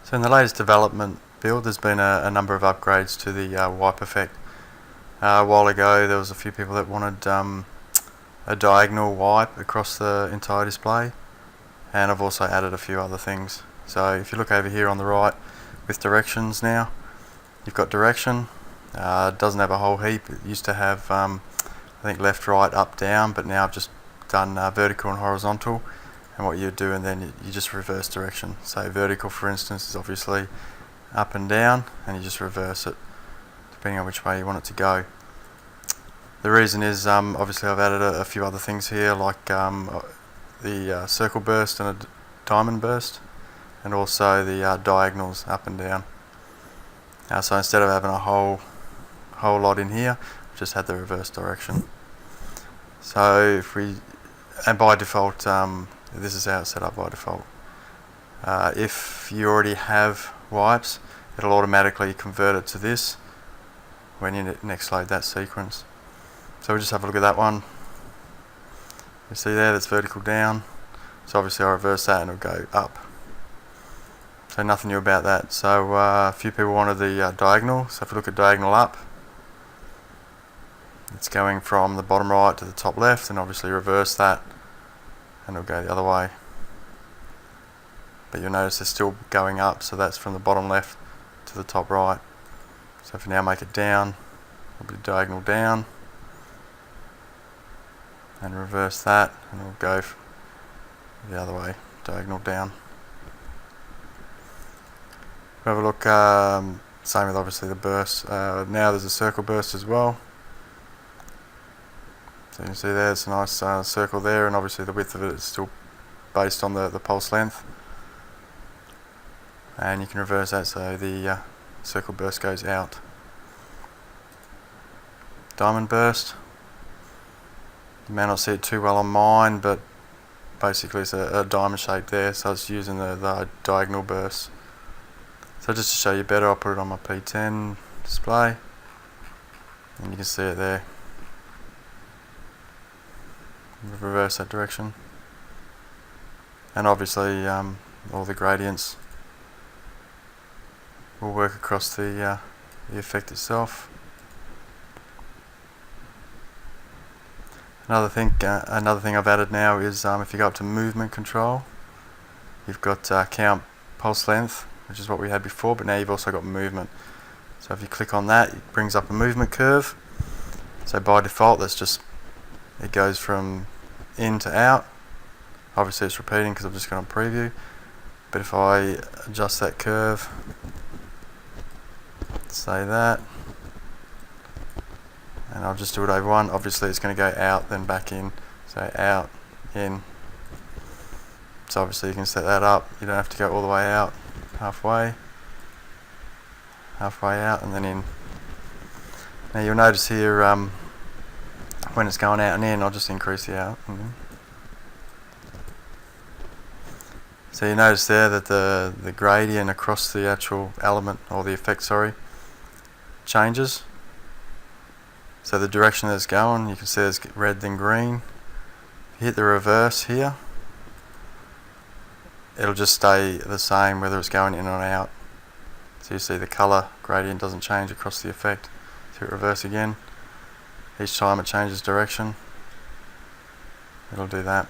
So in the latest development build, there's been a number of upgrades to the wipe effect. A while ago there was a few people that wanted a diagonal wipe across the entire display, and I've also added a few other things. So if you look over here on the right with directions now, you've got direction. It doesn't have a whole heap. It used to have I think left, right, up, down, but now I've just done vertical and horizontal. And what you do, and then you just reverse direction. So vertical, for instance, is obviously up and down, and you just reverse it depending on which way you want it to go. The reason is obviously I've added a few other things here, like the circle burst and a diamond burst, and also the diagonals up and down. So instead of having a whole lot in here, I've just had the reverse direction. So and by default, this is how it's set up by default. If you already have wipes, it'll automatically convert it to this when you next load that sequence. So we'll just have a look at that one. You see there, that's vertical down. So obviously I'll reverse that and it'll go up. So nothing new about that. So a few people wanted the diagonal. So if we look at diagonal up, it's going from the bottom right to the top left, and obviously reverse that and it'll go the other way. But you'll notice it's still going up, so that's from the bottom left to the top right. So if we now make it down, it'll be diagonal down, and reverse that, and it'll go the other way, diagonal down. Have a look, same with obviously the burst. Now there's a circle burst as well. So you can see there's a nice circle there, and obviously the width of it is still based on the pulse length. And you can reverse that so the circle burst goes out. Diamond burst. You may not see it too well on mine, but basically it's a diamond shape there, so it's using the diagonal burst. So just to show you better, I'll put it on my P10 display, and you can see it there. Reverse that direction, and obviously all the gradients will work across the effect itself. Another thing I've added now is if you go up to movement control, you've got count pulse length, which is what we had before, but now you've also got movement. So if you click on that, it brings up a movement curve. So by default, it goes from in to out. Obviously it's repeating because I've just gone on preview, but if I adjust that curve, say that, and I'll just do it over one, obviously it's going to go out then back in, so out, in. So obviously you can set that up, you don't have to go all the way out, halfway out, and then in. Now you'll notice here when it's going out and in, I'll just increase the out. So you notice there that the gradient across the actual element, or the effect, sorry, changes. So the direction that it's going, you can see there's red then green. If you hit the reverse here, it'll just stay the same whether it's going in or out. So you see the colour gradient doesn't change across the effect. So hit reverse again. Each time it changes direction, it'll do that.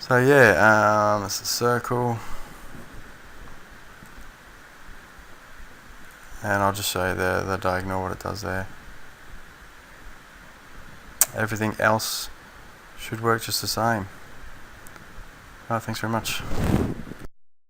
So yeah, it's a circle, and I'll just show you the diagonal, what it does there. Everything else should work just the same. Thanks very much.